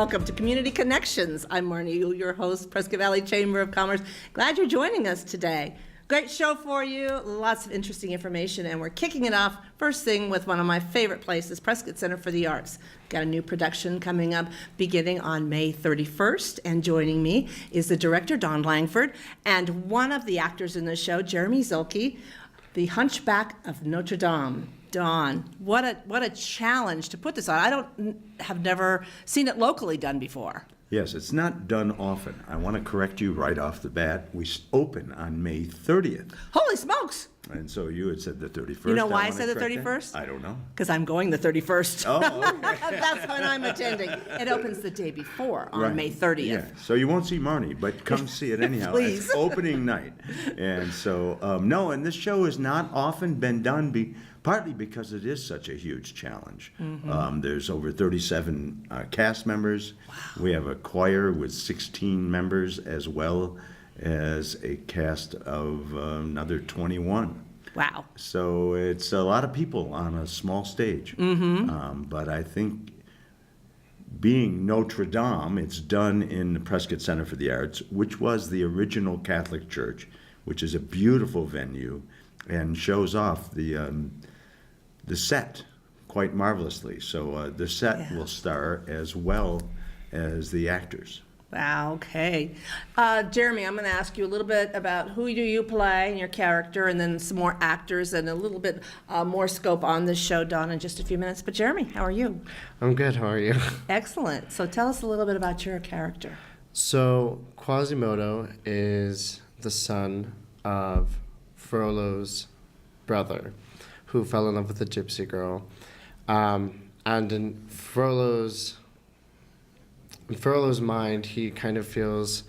welcome to Community Connections. I'm Marnie Uhl, your host, Prescott Valley Chamber of Commerce. Glad you're joining us today. Great show for you, lots of interesting information, and we're kicking it off first thing with one of my favorite places, Prescott Center for the Arts. Got a new production coming up beginning on May 31st, and joining me is the director, Don Langford, and one of the actors in the show, Jeremy Zilke, the Hunchback of Notre Dame. Don, what a challenge to put this on. Have never seen it locally done before. Yes, it's not done often. I want to correct you right off the bat. We open on May 30th. Holy smokes! And so you had said the 31st. You know why I said the 31st? I don't know. Because I'm going the 31st. Oh, okay. That's when I'm attending. It opens the day before on May 30th. Yeah, so you won't see Marnie, but come see it anyhow. Please. It's opening night. And so, no, and this show has not often been done partly because it is such a huge challenge. Mm-hmm. There's over 37 cast members. Wow. We have a choir with 16 members as well as a cast of another 21. Wow. So it's a lot of people on a small stage. Mm-hmm. But I think being Notre Dame, it's done in the Prescott Center for the Arts, which was the original Catholic church, which is a beautiful venue and shows off the set quite marvelously. So the set will star as well as the actors. Wow, okay. Jeremy, I'm going to ask you a little bit about who do you play and your character, and then some more actors and a little bit more scope on this show, Don, in just a few minutes. But Jeremy, how are you? I'm good, how are you? Excellent. So tell us a little bit about your character. So Quasimodo is the son of Frollo's brother, who fell in love with a gypsy girl. And in Frollo's mind, he kind of feels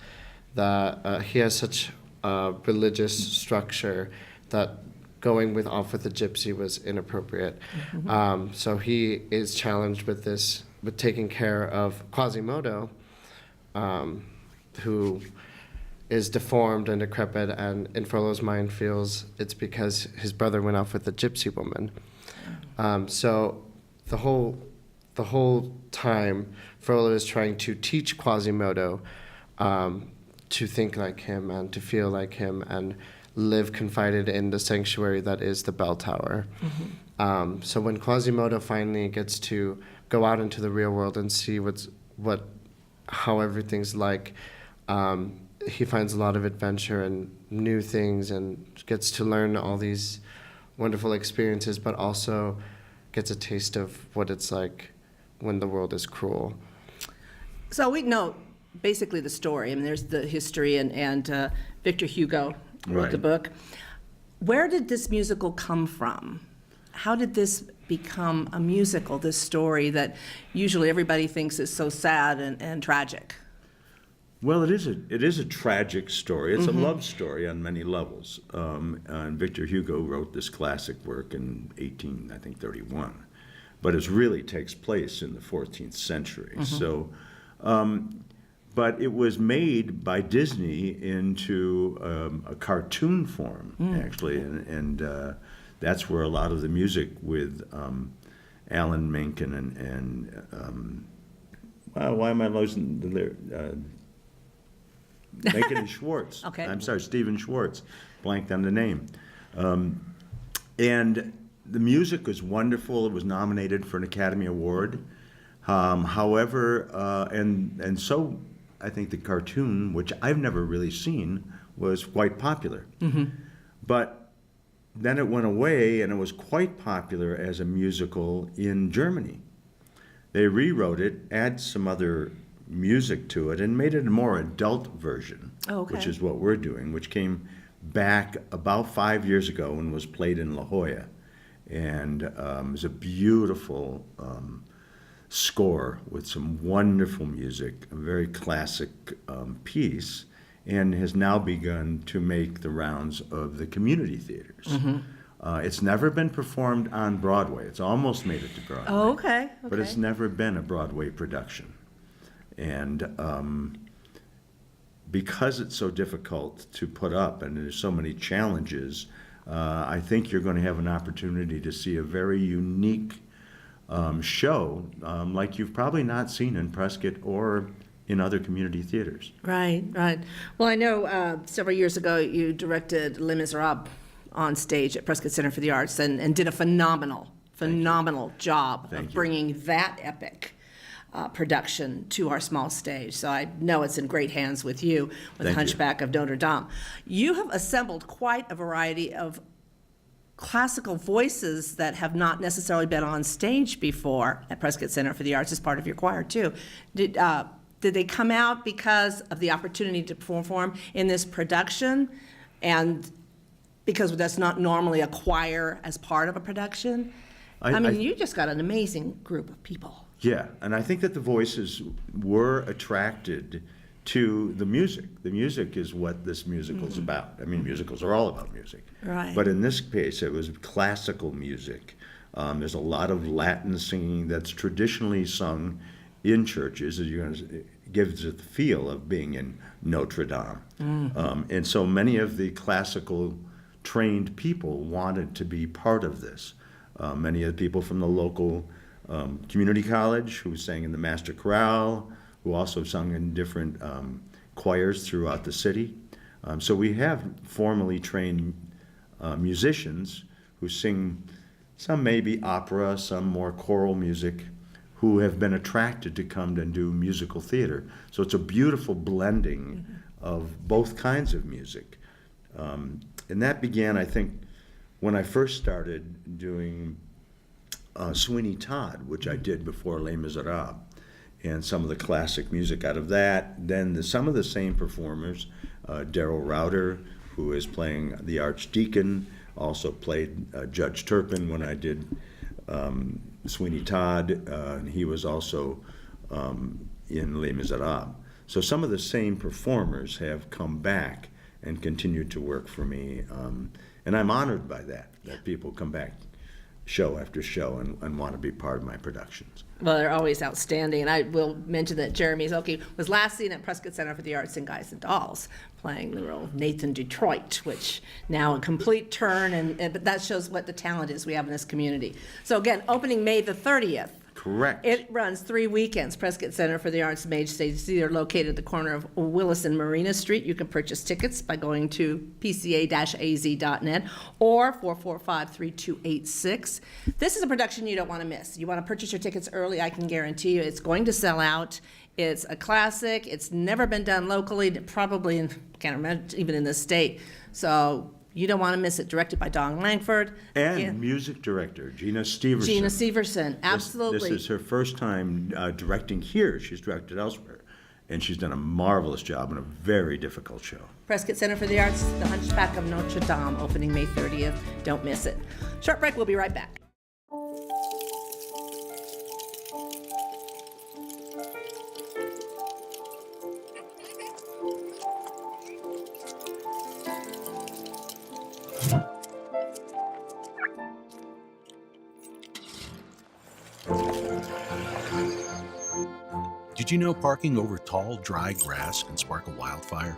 that he has such a religious structure that going off with a gypsy was inappropriate. Mm-hmm. So he is challenged with taking care of Quasimodo, who is deformed and decrepit, and in Frollo's mind feels it's because his brother went off with a gypsy woman. So the whole time, Frollo is trying to teach Quasimodo to think like him and to feel like him and live confided in the sanctuary that is the bell tower. Mm-hmm. So when Quasimodo finally gets to go out into the real world and see how everything's like, he finds a lot of adventure and new things and gets to learn all these wonderful experiences, but also gets a taste of what it's like when the world is cruel. So we know basically the story. I mean, there's the history, and Victor Hugo wrote the book. Where did this musical come from? How did this become a musical, this story that usually everybody thinks is so sad and tragic? Well, it is a tragic story. It's a love story on many levels. And Victor Hugo wrote this classic work in 1831, but it really takes place in the 14th century. So, but it was made by Disney into a cartoon form, actually, and that's where a lot of the music with Alan Menken and why am I losing the lyric? Menken and Schwartz. Okay. I'm sorry, Stephen Schwartz. Blanked on the name. And the music was wonderful. It was nominated for an Academy Award. However, and so I think the cartoon, which I've never really seen, was quite popular. Mm-hmm. But then it went away, and it was quite popular as a musical in Germany. They rewrote it, add some other music to it, and made it a more adult version, which is what we're doing, which came back about 5 years ago and was played in La Jolla. And it was a beautiful score with some wonderful music, a very classic piece, and has now begun to make the rounds of the community theaters. Mm-hmm. It's never been performed on Broadway. It's almost made it to Broadway. Oh, okay. But it's never been a Broadway production. And because it's so difficult to put up and there's so many challenges, I think you're going to have an opportunity to see a very unique show like you've probably not seen in Prescott or in other community theaters. Right, right. Well, I know several years ago you directed Les Miserables on stage at Prescott Center for the Arts and did a phenomenal job Thank of you. bringing that epic production to our small stage. So I know it's in great hands with you, with The Thank you. Hunchback of Notre Dame. You have assembled quite a variety of classical voices that have not necessarily been on stage before at Prescott Center for the Arts as part of your choir, too. Did they come out because of the opportunity to perform in this production? And because that's not normally a choir as part of a production? I mean, you just got an amazing group of people. Yeah, and I think that the voices were attracted to the music. The music is what this musical's about. I mean, musicals are all about music. Right. But in this case, it was classical music. There's a lot of Latin singing that's traditionally sung in churches. It gives it the feel of being in Notre Dame. And so many of the classical trained people wanted to be part of this. Many of the people from the local community college who sang in the master chorale, who also sung in different choirs throughout the city. So we have formally trained musicians who sing some maybe opera, some more choral music, who have been attracted to come and do musical theater. So it's a beautiful blending of both kinds of music. And that began, I think, when I first started doing Sweeney Todd, which I did before Les Miserables, and some of the classic music out of that. Then some of the same performers, Darryl Rowder, who is playing the Archdeacon, also played Judge Turpin when I did Sweeney Todd, and he was also in Les Miserables. So some of the same performers have come back and continued to work for me, and I'm honored by that people come back show after show and want to be part of my productions. Well, they're always outstanding, and I will mention that Jeremy Zelke was last seen at Prescott Center for the Arts in Guys and Dolls, playing the role of Nathan Detroit, which now a complete turn, but that shows what the talent is we have in this community. So again, opening May the 30th. Correct. It runs 3 weekends. Prescott Center for the Arts Mage Stage Theater, located at the corner of Willis and Marina Street. You can purchase tickets by going to pca-az.net or 445-3286. This is a production you don't want to miss. You want to purchase your tickets early, I can guarantee you it's going to sell out. It's a classic. It's never been done locally, probably, can't remember, even in this state. So you don't want to miss it. Directed by Don Langford. And music director, Gina Steverson. Gina Severson, absolutely. This is her first time directing here. She's directed elsewhere. And she's done a marvelous job in a very difficult show. Prescott Center for the Arts, The Hunchback of Notre Dame, opening May 30th. Don't miss it. Short break, we'll be right back. Did you know parking over tall, dry grass can spark a wildfire?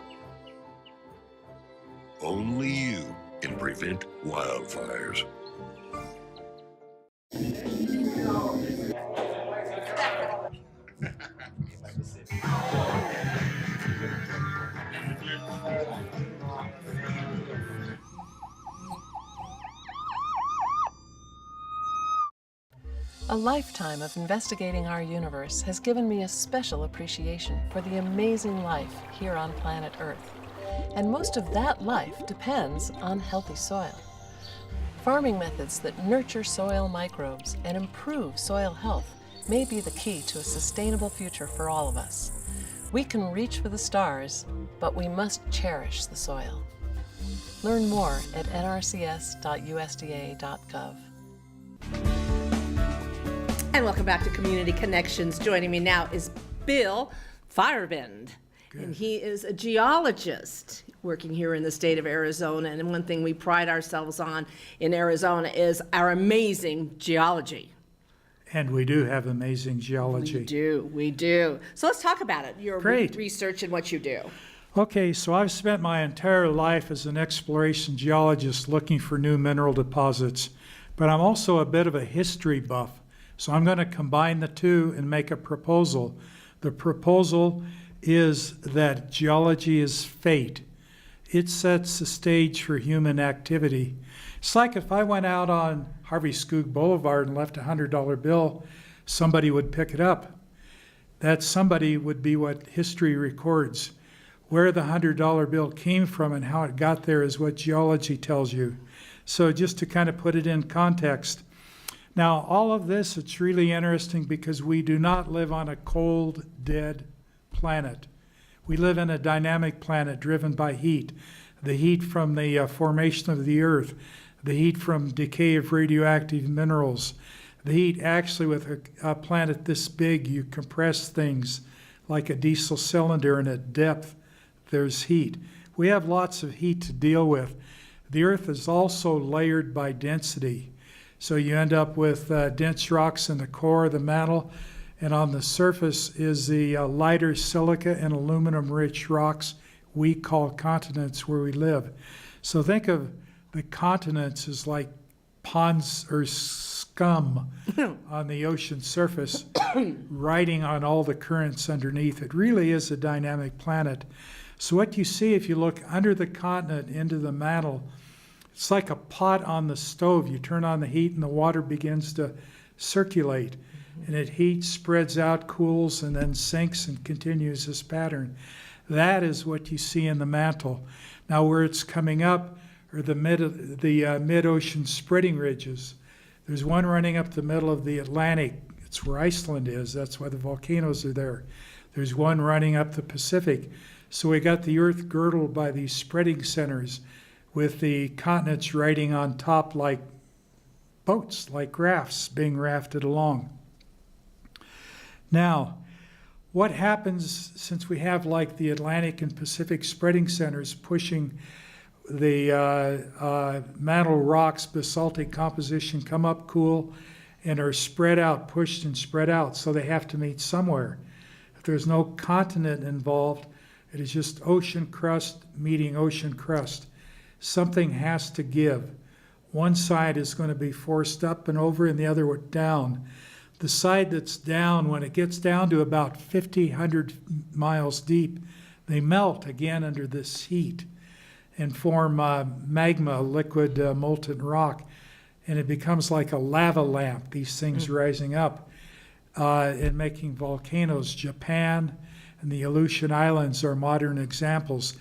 Only you can prevent wildfires. A lifetime of investigating our universe has given me a special appreciation for the amazing life here on planet Earth. And most of that life depends on healthy soil. Farming methods that nurture soil microbes and improve soil health may be the key to a sustainable future for all of us. We can reach for the stars, but we must cherish the soil. Learn more at nrcs.usda.gov. And welcome back to Community Connections. Joining me now is Bill Firebind. And he is a geologist working here in the state of Arizona. And one thing we pride ourselves on in Arizona is our amazing geology. And we do have amazing geology. We do. So let's talk about it, your Great. research and what you do. Okay, so I've spent my entire life as an exploration geologist looking for new mineral deposits, but I'm also a bit of a history buff. So I'm going to combine the two and make a proposal. The proposal is that geology is fate. It sets the stage for human activity. It's like if I went out on Harvey Skoog Boulevard and left a $100 bill, somebody would pick it up. That somebody would be what history records. Where the $100 bill came from and how it got there is what geology tells you. So just to kind of put it in context. Now, all of this, it's really interesting because we do not live on a cold, dead planet. We live in a dynamic planet driven by heat. The heat from the formation of the Earth, the heat from decay of radioactive minerals, the heat actually with a planet this big, you compress things like a diesel cylinder, and at depth there's heat. We have lots of heat to deal with. The Earth is also layered by density. So you end up with dense rocks in the core, the mantle, and on the surface is the lighter silica and aluminum-rich rocks we call continents where we live. So think of the continents as like ponds or scum on the ocean surface, riding on all the currents underneath. It really is a dynamic planet. So what you see if you look under the continent into the mantle, it's like a pot on the stove. You turn on the heat and the water begins to circulate. And it heats, spreads out, cools, and then sinks and continues this pattern. That is what you see in the mantle. Now where it's coming up are the mid-ocean spreading ridges. There's one running up the middle of the Atlantic. It's where Iceland is. That's why the volcanoes are there. There's one running up the Pacific. So we got the Earth girdled by these spreading centers with the continents riding on top like boats, like rafts being rafted along. Now, what happens since we have like the Atlantic and Pacific spreading centers pushing the mantle rocks, basaltic composition come up, cool, and are spread out, pushed and spread out, so they have to meet somewhere. If there's no continent involved, it is just ocean crust meeting ocean crust. Something has to give. One side is going to be forced up and over and the other down. The side that's down, when it gets down to about 100 miles deep, they melt again under this heat and form magma, liquid molten rock. And it becomes like a lava lamp, these things rising up and making volcanoes. Japan and the Aleutian Islands are modern examples.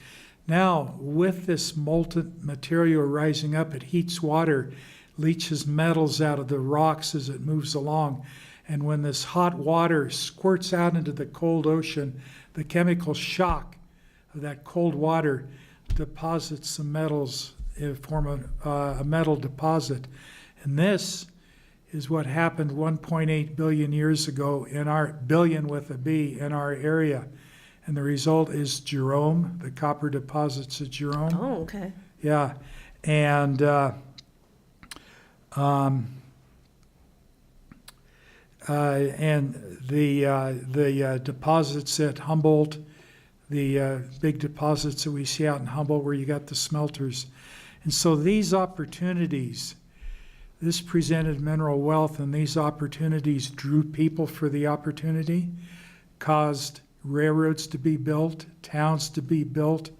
Now, with this molten material rising up, it heats water, leaches metals out of the rocks as it moves along. And when this hot water squirts out into the cold ocean, the chemical shock of that cold water deposits some metals, form a metal deposit. And this is what happened 1.8 billion years ago in our, billion with a B, in our area. And the result is Jerome, the copper deposits at Jerome. Oh, okay. Yeah. And the deposits at Humboldt, the big deposits that we see out in Humboldt where you got the smelters. And so these opportunities, this presented mineral wealth, and these opportunities drew people for the opportunity, caused railroads to be built, towns to be built,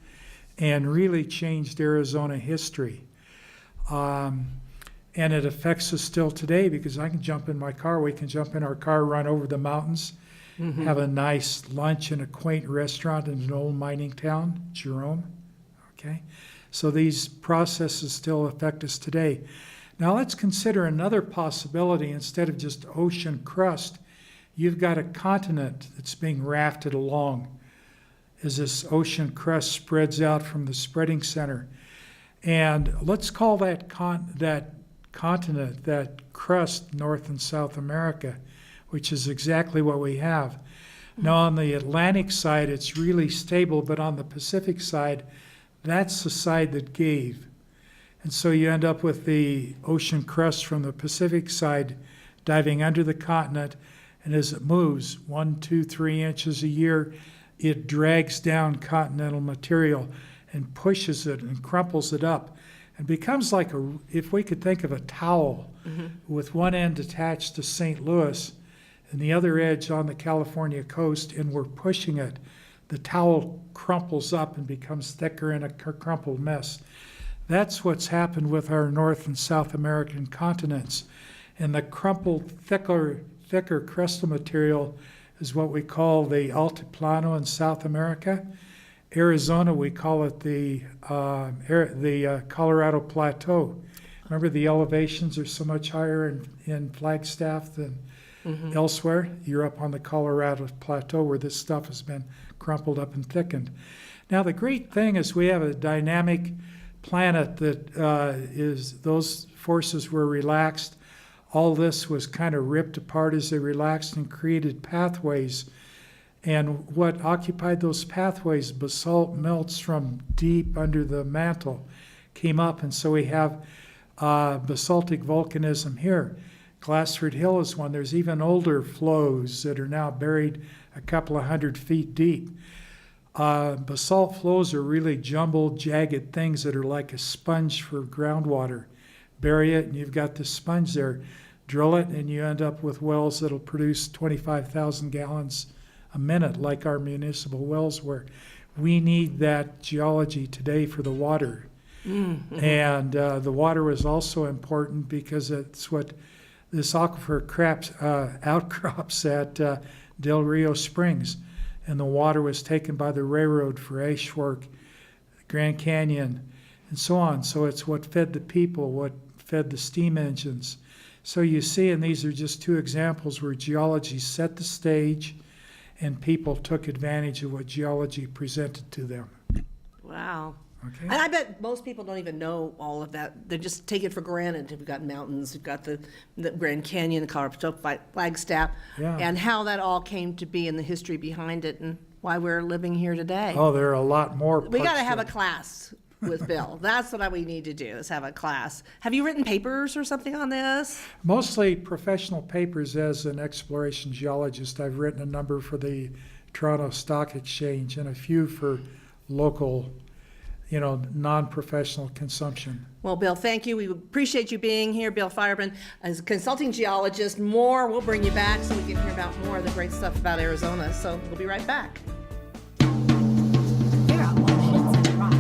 and really changed Arizona history. And it affects us still today because I can jump in my car, we can jump in our car, run over the mountains, have a nice lunch in a quaint restaurant in an old mining town, Jerome, okay? So these processes still affect us today. Now let's consider another possibility. Instead of just ocean crust, you've got a continent that's being rafted along as this ocean crust spreads out from the spreading center. And let's call that continent, that crust, North and South America, which is exactly what we have. Now on the Atlantic side, it's really stable, but on the Pacific side, that's the side that gave. And so you end up with the ocean crust from the Pacific side diving under the continent, and as it moves 1, 2, 3 inches a year, it drags down continental material and pushes it and crumples it up. and becomes like if we could think of a towel with one end attached to St. Louis and the other edge on the California coast, and we're pushing it, the towel crumples up and becomes thicker in a crumpled mess. That's what's happened with our North and South American continents. And the crumpled, thicker crustal material is what we call the Altiplano in South America. Arizona, we call it the Colorado Plateau. Remember, the elevations are so much higher in Flagstaff than elsewhere. You're up on the Colorado Plateau where this stuff has been crumpled up and thickened. Now, the great thing is we have a dynamic planet that those forces were relaxed. All this was kind of ripped apart as they relaxed and created pathways. And what occupied those pathways, basalt melts from deep under the mantle, came up. And so we have basaltic volcanism here. Glassford Hill is one. There's even older flows that are now buried a couple of 100 feet deep. Basalt flows are really jumbled, jagged things that are like a sponge for groundwater. Bury it and you've got this sponge there. Drill it and you end up with wells that'll produce 25,000 gallons a minute, like our municipal wells were. We need that geology today for the water. And the water is also important because it's what this aquifer outcrops at Del Rio Springs. And the water was taken by the railroad for ash work, Grand Canyon, and so on. So it's what fed the people, what fed the steam engines. So you see, and these are just two examples where geology set the stage and people took advantage of what geology presented to them. Wow. Okay. And I bet most people don't even know all of that. They just take it for granted. We've got mountains, we've got the Grand Canyon, the Colorado Flagstaff, Yeah. and how that all came to be and the history behind it and why we're living here today. Oh, there are a lot more. We got to parts have a it. class with Bill. That's what we need to do, is have a class. Have you written papers or something on this? Mostly professional papers as an exploration geologist. I've written a number for the Toronto Stock Exchange and a few for local, non-professional consumption. Well, Bill, thank you. We appreciate you being here. Bill Fireman is a consulting geologist. We'll bring you back so we can hear about more of the great stuff about Arizona. So we'll be right back. There are oceans and rocks,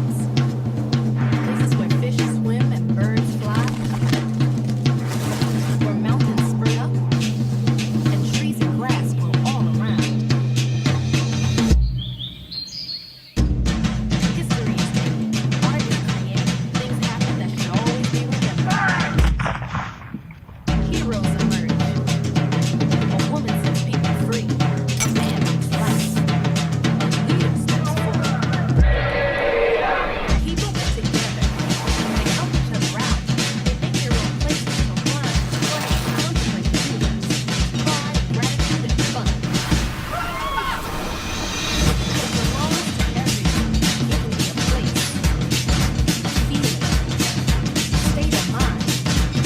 places where fish swim and birds fly, where mountains spring up and trees and grass grow all around. History is made, art is created, things happen that should always be remembered. Heroes emerge. A woman sets people free. A man makes life. A leader steps forward. People get together. They help each other out. They make their own places for fun, play, contemplate the universe. Pride, gratitude, and fun. It belongs to everyone. It can be a place, a feeling, a state of mind.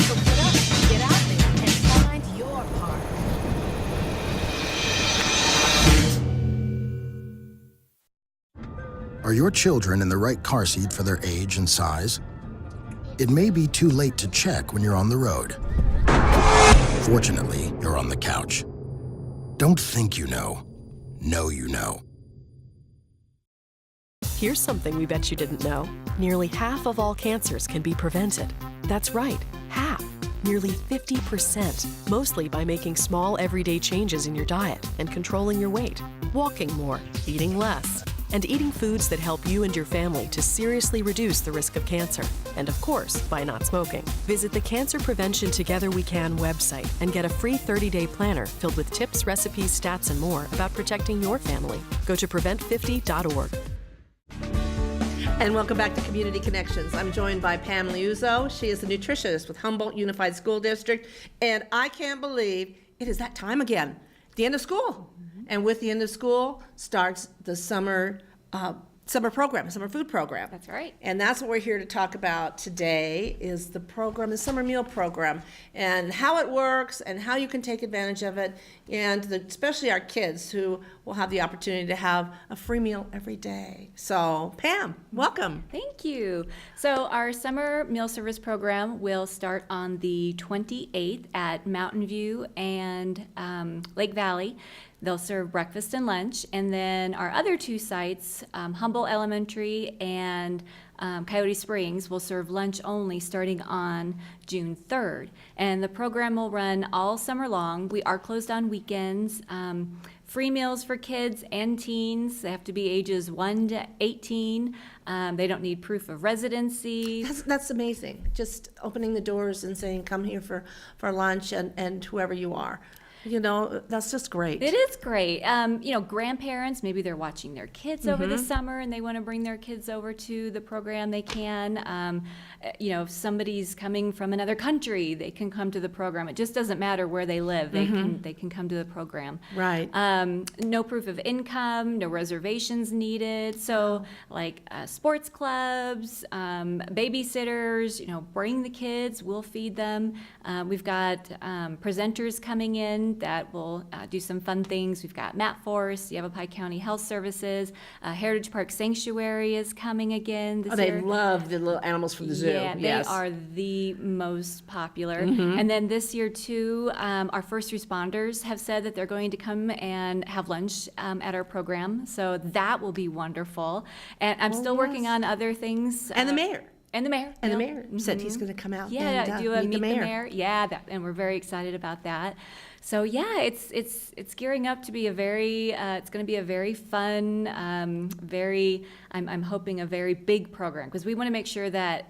So get up, get out there, and find your part. Are your children in the right car seat for their age and size? It may be too late to check when you're on the road. Fortunately, you're on the couch. Don't think you know. Know you know. Here's something we bet you didn't know. Nearly half of all cancers can be prevented. That's right, half. Nearly 50%, mostly by making small everyday changes in your diet and controlling your weight, walking more, eating less, and eating foods that help you and your family to seriously reduce the risk of cancer. And of course, by not smoking. Visit the Cancer Prevention Together We Can website and get a free 30-day planner filled with tips, recipes, stats, and more about protecting your family. Go to prevent50.org. And welcome back to Community Connections. I'm joined by Pam Liuzzo. She is a nutritionist with Humboldt Unified School District. And I can't believe it is that time again, the end of school. And with the end of school starts the summer summer program, summer food program. That's right. And that's what we're here to talk about today is the program, the summer meal program, and how it works and how you can take advantage of it, and especially our kids who will have the opportunity to have a free meal every day. So Pam, welcome. Thank you. So our summer meal service program will start on the 28th at Mountain View and Lake Valley. They'll serve breakfast and lunch, and then our other two sites, Humboldt Elementary and Coyote Springs, will serve lunch only starting on June 3rd. And the program will run all summer long. We are closed on weekends. Free meals for kids and teens. They have to be ages 1 to 18. They don't need proof of residency. That's amazing. Just opening the doors and saying, come here for lunch and whoever you are. You know, that's just great. It is great. You know, grandparents, maybe they're watching their kids over the summer and they want to bring their kids over to the program, they can. You know, if somebody's coming from another country, they can come to the program. It just doesn't matter where they live. They can come to the program. Right. No proof of income, no reservations needed. So like sports clubs, babysitters, you know, bring the kids, we'll feed them. We've got presenters coming in that will do some fun things. We've got Matt Force, Yavapai County Health Services, Heritage Park Sanctuary is coming again this year. They love the little animals from the zoo. Yeah, yes. they are the most popular. And then this year too, our first responders have said that they're going to come and have lunch at our program. So that will be wonderful. And I'm still working on other things. And the mayor. And the mayor. And the Yep. mayor said he's going to come out Yeah, and do a meet the mayor. Yeah, and we're very excited about that. So yeah, it's gearing up to be a very it's going to be a very fun, I'm hoping a very big program, because we want to make sure that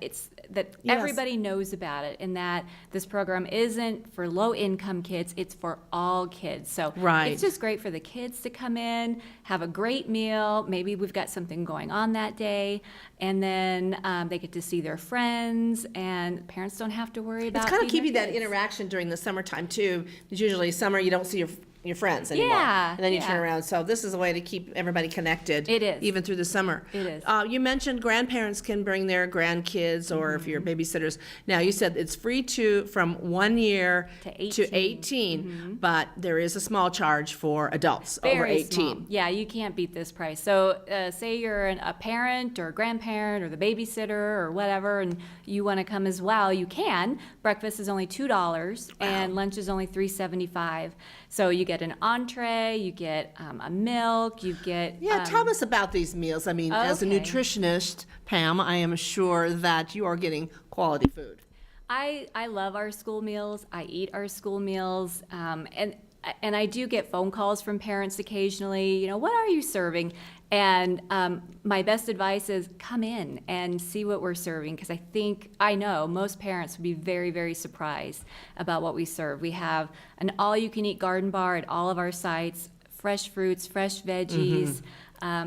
Yes. everybody knows about it, and that this program isn't for low income kids, it's for all kids. So Right. it's just great for the kids to come in, have a great meal. Maybe we've got something going on that day, and then they get to see their friends, and parents don't have to worry about It's kind of feeding keeping their that kids. interaction during the summertime too. Because usually summer you don't see your friends anymore. Yeah, And then you turn yeah. around. So this is a way to keep everybody connected. It is. Even through the summer. It is. You mentioned grandparents can bring their grandkids, or if you're babysitters. Now you said it's free from 1 year To 18, but there is a small charge for adults over Very 18. small. Yeah, you can't beat this price. So say you're a parent or a grandparent or the babysitter or whatever, and you want to come as well, you can. Breakfast is only $2 and lunch is only $3.75. So you get an entree, you get a milk, you get... Yeah, tell us about these meals. I mean, as a Okay. nutritionist, Pam, I am sure that you are getting quality food. I love our school meals. I eat our school meals, and I do get phone calls from parents occasionally. You know, what are you serving? And my best advice is come in and see what we're serving, because I know most parents would be very, very surprised about what we serve. We have an all-you-can-eat garden bar at all of our sites, fresh fruits, fresh veggies.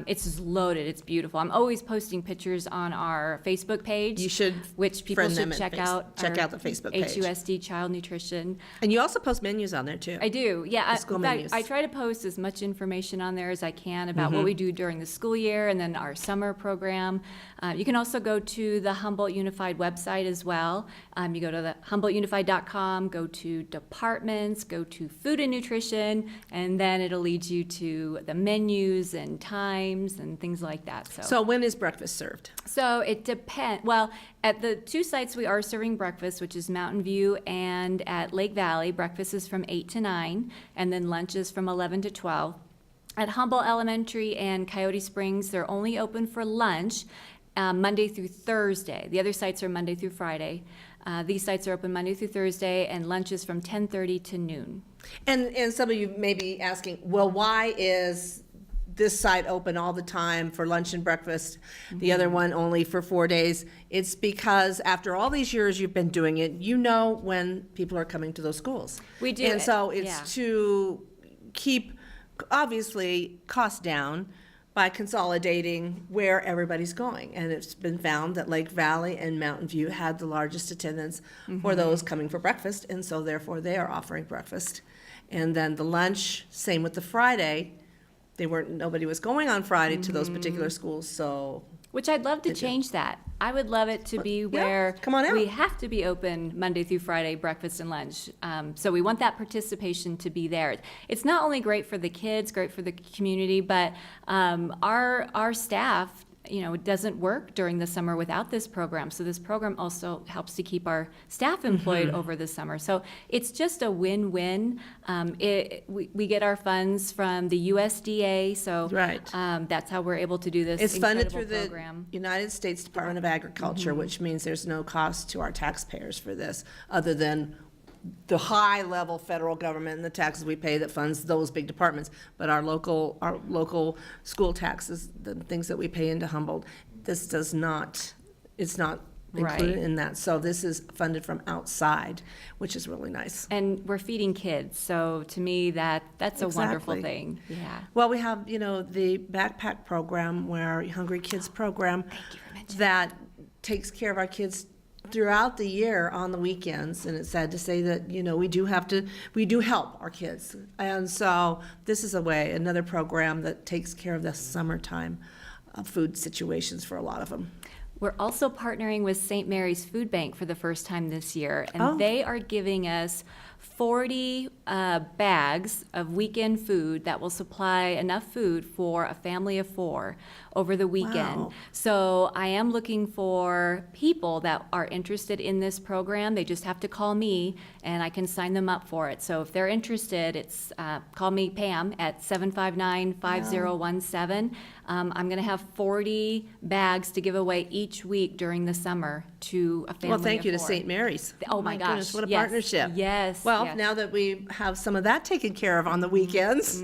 It's just loaded. It's beautiful. I'm always posting pictures on our Facebook page. You should which people friend them should at check out. Check our out the Facebook page. HUSD Child Nutrition. And you also post menus on there too. I do, yeah. school In fact, menus. I try to post as much information on there as I can about what we do during the school year and then our summer program. You can also go to the Humboldt Unified website as well. You go to the HumboldtUnified.com, go to departments, go to food and nutrition, and then it'll lead you to the menus and times and things like that. So when is breakfast served? So it depends. Well, at the two sites we are serving breakfast, which is Mountain View and at Lake Valley. Breakfast is from 8 to 9, and then lunch is from 11 to 12. At Humboldt Elementary and Coyote Springs, they're only open for lunch Monday through Thursday. The other sites are Monday through Friday. These sites are open Monday through Thursday, and lunch is from 10:30 to noon. And some of you may be asking, well, why is this site open all the time for lunch and breakfast, the other one only for 4 days? It's because after all these years you've been doing it, you know when people are coming to those schools. We do. And so it's Yeah. to keep, obviously, costs down by consolidating where everybody's going. And it's been found that Lake Valley and Mountain View had the largest attendance for those coming for breakfast, and so therefore they are offering breakfast. And then the lunch, same with the Friday, nobody was going on Friday to those particular schools, so. Which I'd love to change that. I would love it to be where come on out. we have to be open Monday through Friday, breakfast and lunch. So we want that participation to be there. It's not only great for the kids, great for the community, but our staff, it doesn't work during the summer without this program. So this program also helps to keep our staff employed over the summer. So it's just a win-win. We get our funds from the USDA, so Right. That's how we're able to do this It's funded incredible through the program. United States Department of Agriculture, which means there's no cost to our taxpayers for this, other than the high-level federal government and the taxes we pay that funds those big departments. But our local school taxes, the things that we pay into Humboldt, it's not included Right. in that. So this is funded from outside, which is really nice. And we're feeding kids, so to me, that's a wonderful Exactly. thing. Yeah. Well, we have, the backpack program, where Hungry Kids program, that takes care of our kids throughout the year on the weekends. And it's sad to say that, we do help our kids. And so this is another program that takes care of the summertime food situations for a lot of them. We're also partnering with St. Mary's Food Bank for the first time this year, and Oh. they are giving us 40 bags of weekend food that will supply enough food for a family of 4 over the weekend. Wow. So I am looking for people that are interested in this program. They just have to call me, and I can sign them up for it. So if they're interested, it's call me, Pam, at 759-5017. I'm going to have 40 bags to give away each week during the summer to a family Well, thank of you to 4. St. Mary's. Oh my gosh, goodness, what a yes, partnership. yes, Well, yes. now that we have some of that taken care of on the weekends,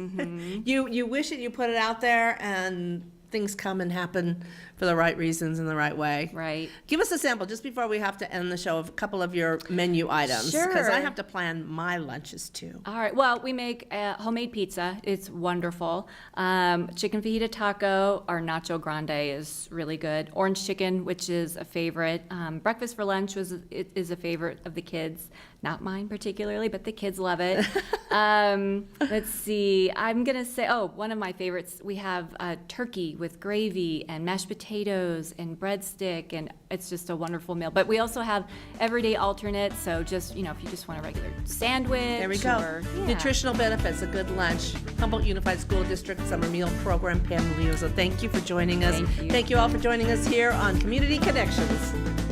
you wish it, you put it out there, and things come and happen for the right reasons in the right way. Right. Give us a sample, just before we have to end the show, of a couple of your menu items. Because I Sure. have to plan my lunches too. All right. Well, we make homemade pizza. It's wonderful. Chicken fajita taco. Our nacho grande is really good. Orange chicken, which is a favorite. Breakfast for lunch is a favorite of the kids. Not mine particularly, but the kids love it. Let's see. I'm gonna say, one of my favorites. We have turkey with gravy and mashed potatoes and breadstick, and it's just a wonderful meal. But we also have everyday alternates. So just if you just want a regular sandwich. There we go. Or, Nutritional benefits, a good lunch. Humboldt Unified School District Summer Meal Program, Pam Leo. So thank you for joining us. Thank you. Thank you all for joining us here on Community Connections.